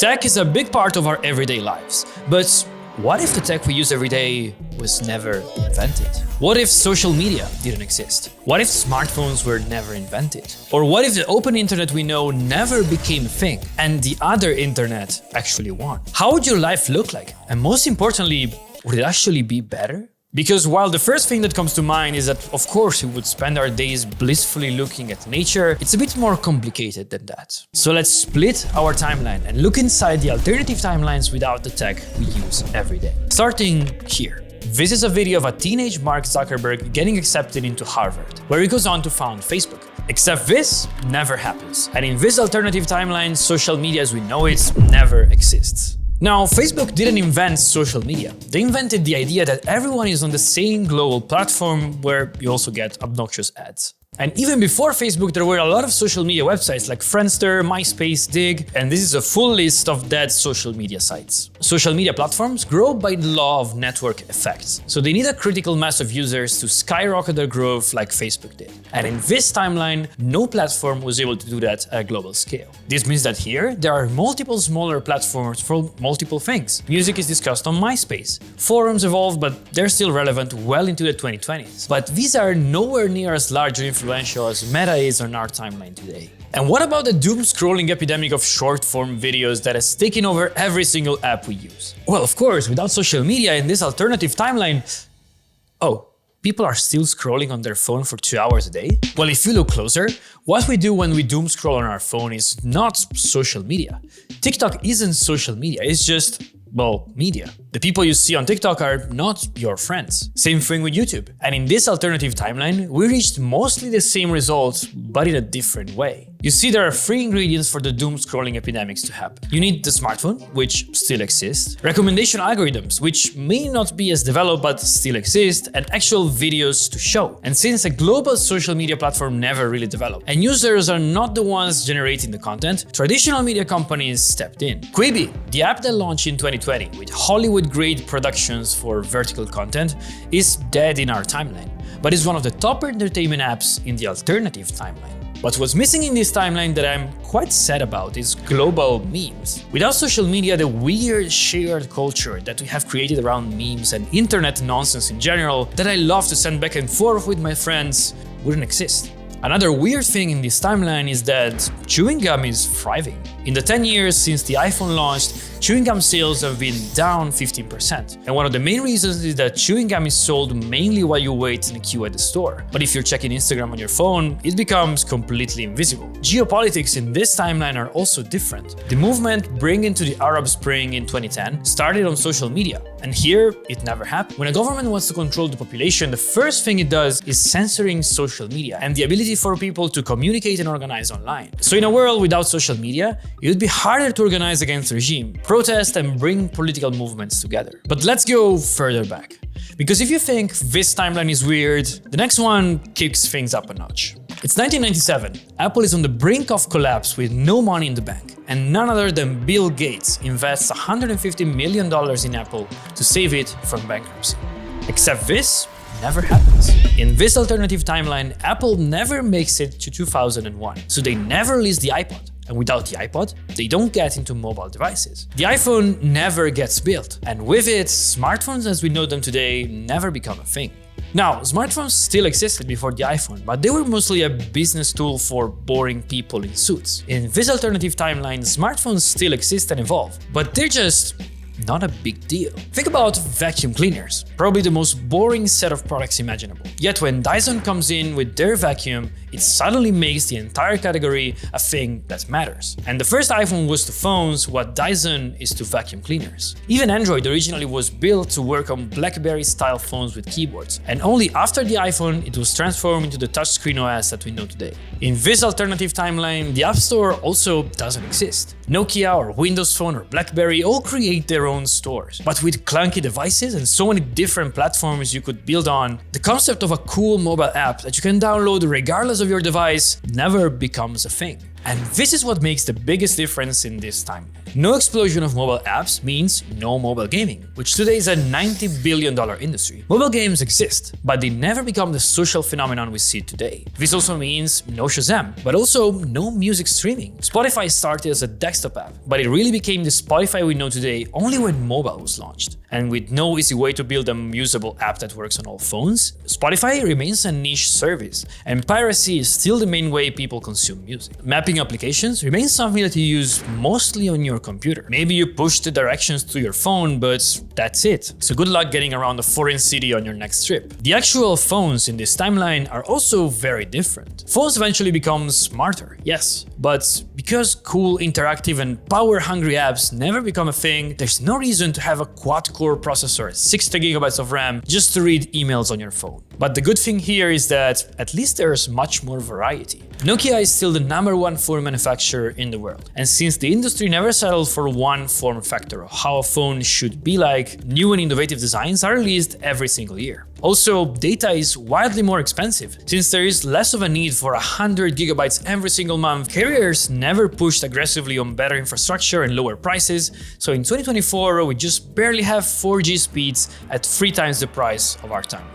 Tech is a big part of our everyday lives, but what if the tech we use every day was never invented? What if social media didn't exist? What if smartphones were never invented? Or what if the open internet we know never became a thing and the other internet actually won? How would your life look like? And most importantly, would it actually be better? Because while the first thing that comes to mind is that, of course, we would spend our days blissfully looking at nature, it's a bit more complicated than that. So let's split our timeline and look inside the alternative timelines without the tech we use every day. Starting here. This is a video of a teenage Mark Zuckerberg getting accepted into Harvard, where he goes on to found Facebook. Except this never happens. And in this alternative timeline, social media as we know it never exists. Now, Facebook didn't invent social media. They invented the idea that everyone is on the same global platform where you also get obnoxious ads. And even before Facebook, there were a lot of social media websites like Friendster, MySpace, Dig, and this is a full list of dead social media sites. Social media platforms grow by the law of network effects, so they need a critical mass of users to skyrocket their growth like Facebook did. And in this timeline, no platform was able to do that at a global scale. This means that here, there are multiple smaller platforms for multiple things. Music is discussed on MySpace. Forums evolved, but they're still relevant well into the 2020s. But these are nowhere near as large or influential as Meta is on our timeline today. And what about the doom-scrolling epidemic of short-form videos that has taken over every single app we use? Well, of course, without social media in this alternative timeline... Oh, people are still scrolling on their phone for 2 hours a day? Well, if you look closer, what we do when we doom scroll on our phone is not social media. TikTok isn't social media, it's just, well, media. The people you see on TikTok are not your friends. Same thing with YouTube. And in this alternative timeline, we reached mostly the same results, but in a different way. You see, there are 3 ingredients for the doom scrolling epidemics to happen. You need the smartphone, which still exists, recommendation algorithms, which may not be as developed but still exist, and actual videos to show. And since a global social media platform never really developed, and users are not the ones generating the content, traditional media companies stepped in. Quibi, the app that launched in 2020 with Hollywood-grade productions for vertical content, is dead in our timeline, but is one of the top entertainment apps in the alternative timeline. But what's missing in this timeline that I'm quite sad about is global memes. Without social media, the weird shared culture that we have created around memes and internet nonsense in general that I love to send back and forth with my friends wouldn't exist. Another weird thing in this timeline is that chewing gum is thriving. In the 10 years since the iPhone launched, chewing gum sales have been down 15%. And one of the main reasons is that chewing gum is sold mainly while you wait in a queue at the store. But if you're checking Instagram on your phone, it becomes completely invisible. Geopolitics in this timeline are also different. The movement bringing to the Arab Spring in 2010 started on social media. And here, it never happened. When a government wants to control the population, the first thing it does is censoring social media and the ability for people to communicate and organize online. So in a world without social media, it would be harder to organize against the regime, protest and bring political movements together. But let's go further back. Because if you think this timeline is weird, the next one kicks things up a notch. It's 1997. Apple is on the brink of collapse with no money in the bank. And none other than Bill Gates invests $150 million in Apple to save it from bankruptcy. Except this never happens. In this alternative timeline, Apple never makes it to 2001, so they never release the iPod. And without the iPod, they don't get into mobile devices. The iPhone never gets built, and with it, smartphones as we know them today never become a thing. Now, smartphones still existed before the iPhone, but they were mostly a business tool for boring people in suits. In this alternative timeline, smartphones still exist and evolve, but they're just not a big deal. Think about vacuum cleaners, probably the most boring set of products imaginable. Yet when Dyson comes in with their vacuum, it suddenly makes the entire category a thing that matters. And the first iPhone was to phones what Dyson is to vacuum cleaners. Even Android originally was built to work on BlackBerry-style phones with keyboards, and only after the iPhone it was transformed into the touchscreen OS that we know today. In this alternative timeline, the App Store also doesn't exist. Nokia or Windows Phone or BlackBerry all create their own stores. But with clunky devices and so many different platforms you could build on, the concept of a cool mobile app that you can download regardless of your device never becomes a thing. And this is what makes the biggest difference in this time. No explosion of mobile apps means no mobile gaming, which today is a $90 billion industry. Mobile games exist, but they never become the social phenomenon we see today. This also means no Shazam, but also no music streaming. Spotify started as a desktop app, but it really became the Spotify we know today only when mobile was launched. And with no easy way to build a usable app that works on all phones, Spotify remains a niche service, and piracy is still the main way people consume music. Mapping applications remains something that you use mostly on your computer. Maybe you push the directions to your phone, but that's it. So good luck getting around a foreign city on your next trip. The actual phones in this timeline are also very different. Phones eventually become smarter, yes, but because cool, interactive, and power-hungry apps never become a thing, there's no reason to have a quad-core processor, 60 gigabytes of RAM, just to read emails on your phone. But the good thing here is that at least there's much more variety. Nokia is still the #1 phone manufacturer in the world, and since the industry never settled for one form factor of how a phone should be like, new and innovative designs are released every single year. Also, data is wildly more expensive. Since there is less of a need for 100 gigabytes every single month, carriers never pushed aggressively on better infrastructure and lower prices, so in 2024 we just barely have 4G speeds at 3 times the price of our timeline.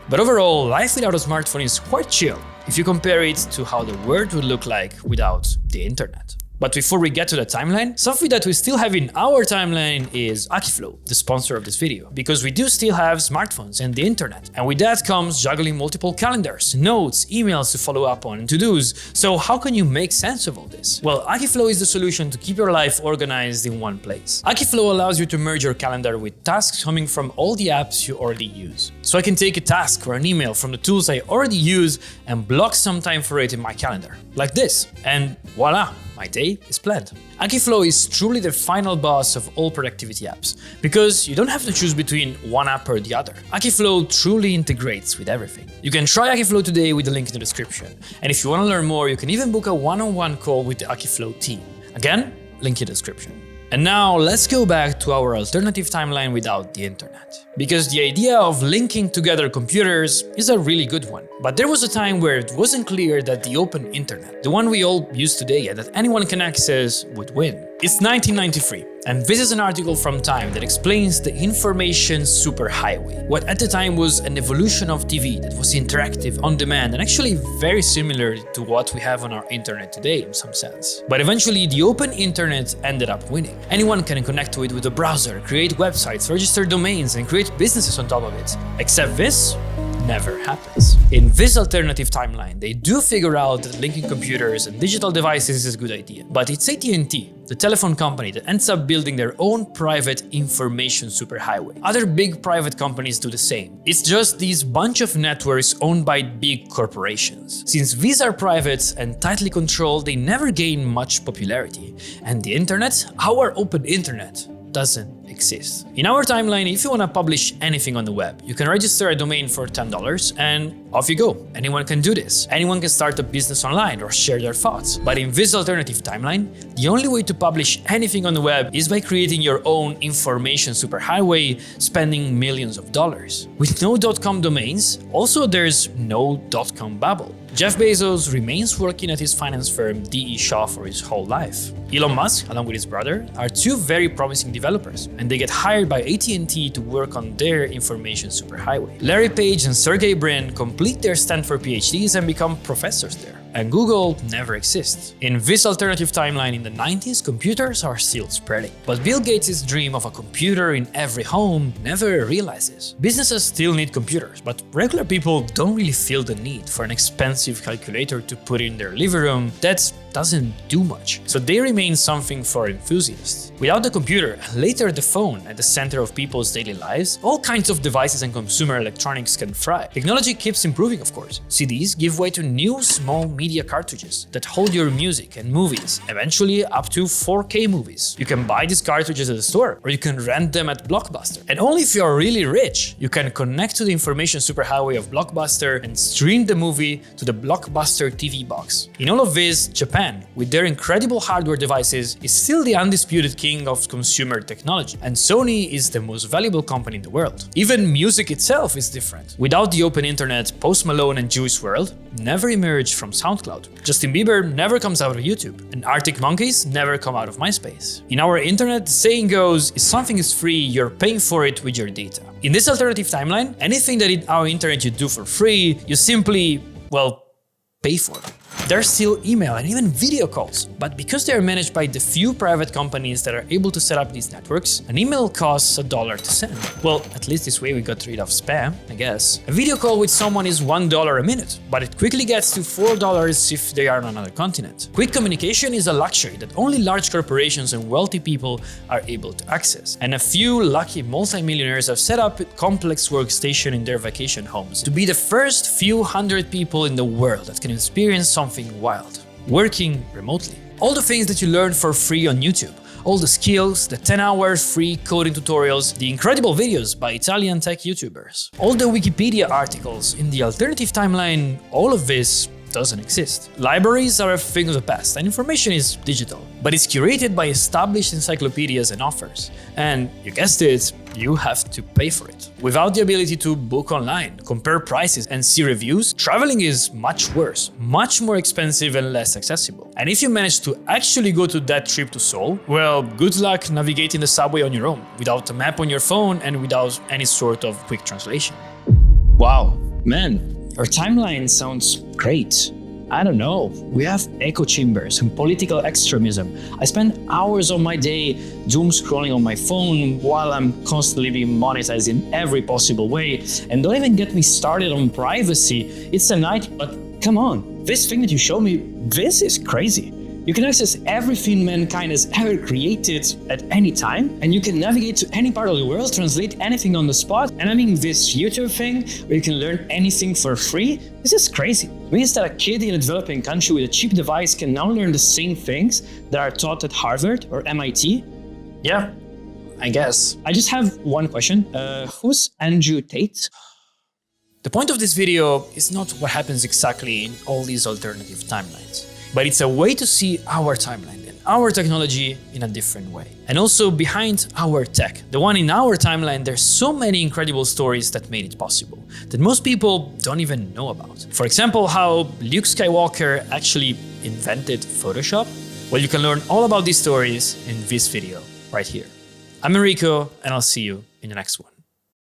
But overall, life without a smartphone is quite chill if you compare it to how the world would look like without the internet. But before we get to the timeline, something that we still have in our timeline is Akiflow, the sponsor of this video, because we do still have smartphones and the internet. And with that comes juggling multiple calendars, notes, emails to follow up on, and to-dos. So how can you make sense of all this? Well, Akiflow is the solution to keep your life organized in one place. Akiflow allows you to merge your calendar with tasks coming from all the apps you already use. So I can take a task or an email from the tools I already use and block some time for it in my calendar, like this, and voila! My day is planned. Akiflow is truly the final boss of all productivity apps, because you don't have to choose between one app or the other. Akiflow truly integrates with everything. You can try Akiflow today with the link in the description. And if you want to learn more, you can even book a one-on-one call with the Akiflow team. Again, link in the description. And now let's go back to our alternative timeline without the internet. Because the idea of linking together computers is a really good one. But there was a time where it wasn't clear that the open internet, the one we all use today and that anyone can access, would win. It's 1993, and this is an article from Time that explains the information superhighway, what at the time was an evolution of TV that was interactive, on demand, and actually very similar to what we have on our internet today in some sense. But eventually the open internet ended up winning. Anyone can connect to it with a browser, create websites, register domains, and create businesses on top of it. Except this never happens. In this alternative timeline, they do figure out that linking computers and digital devices is a good idea. But it's AT&T, the telephone company, that ends up building their own private information superhighway. Other big private companies do the same. It's just these bunch of networks owned by big corporations. Since these are private and tightly controlled, they never gain much popularity. And the internet, our open internet, doesn't exist. In our timeline, if you want to publish anything on the web, you can register a domain for $10 and off you go. Anyone can do this. Anyone can start a business online or share their thoughts. But in this alternative timeline, the only way to publish anything on the web is by creating your own information superhighway, spending millions of dollars. With no .com domains, also there's no .com bubble. Jeff Bezos remains working at his finance firm D.E. Shaw for his whole life. Elon Musk, along with his brother, are two very promising developers, and they get hired by AT&T to work on their information superhighway. Larry Page and Sergey Brin complete their Stanford PhDs and become professors there. And Google never exists. In this alternative timeline in the 90s, computers are still spreading. But Bill Gates' dream of a computer in every home never realizes. Businesses still need computers, but regular people don't really feel the need for an expensive calculator to put in their living room that doesn't do much. So they remain something for enthusiasts. Without the computer, later the phone, at the center of people's daily lives, all kinds of devices and consumer electronics can thrive. Technology keeps improving, of course. CDs give way to new small media cartridges that hold your music and movies, eventually up to 4K movies. You can buy these cartridges at the store, or you can rent them at Blockbuster. And only if you're really rich, you can connect to the information superhighway of Blockbuster and stream the movie to the Blockbuster TV box. In all of this, Japan, with their incredible hardware devices, is still the undisputed king of consumer technology, and Sony is the most valuable company in the world. Even music itself is different. Without the open internet, Post Malone and Juice WRLD never emerged from SoundCloud. SoundCloud. Justin Bieber never comes out of YouTube, and Arctic monkeys never come out of MySpace. In our internet, the saying goes, if something is free, you're paying for it with your data. In this alternative timeline, anything that in our internet you do for free, you simply, well, pay for it. There's still email and even video calls, but because they are managed by the few private companies that are able to set up these networks, an email costs $1 to send. Well, at least this way we got rid of spam, I guess. A video call with someone is $1 a minute, but it quickly gets to $4 if they are on another continent. Quick communication is a luxury that only large corporations and wealthy people are able to access. And a few lucky multimillionaires have set up a complex workstation in their vacation homes to be the first few hundred people in the world that can experience something wild, working remotely. All the things that you learn for free on YouTube, all the skills, the 10-hour free coding tutorials, the incredible videos by Italian tech YouTubers, all the Wikipedia articles in the alternative timeline, all of this doesn't exist. Libraries are a thing of the past and information is digital, but it's curated by established encyclopedias and authors. And you guessed it, you have to pay for it. Without the ability to book online, compare prices and see reviews, traveling is much worse, much more expensive and less accessible. And if you manage to actually go to that trip to Seoul, well, good luck navigating the subway on your own, without a map on your phone and without any sort of quick translation. Wow, man. Our timeline sounds great. I don't know, we have echo chambers and political extremism. I spend hours of my day doom scrolling on my phone while I'm constantly being monetized in every possible way. And don't even get me started on privacy. It's a night, but come on, this thing that you showed me, this is crazy. You can access everything mankind has ever created at any time, and you can navigate to any part of the world, translate anything on the spot. And I mean, this YouTube thing where you can learn anything for free, this is crazy. It means that a kid in a developing country with a cheap device can now learn the same things that are taught at Harvard or MIT. Yeah, I guess. I just have one question. Who's Andrew Tate? The point of this video is not what happens exactly in all these alternative timelines, but it's a way to see our timeline and our technology in a different way. And also behind our tech, the one in our timeline, there's so many incredible stories that made it possible that most people don't even know about. For example, how Luke Skywalker actually invented Photoshop. Well, you can learn all about these stories in this video right here. I'm Enrico, and I'll see you in the next one.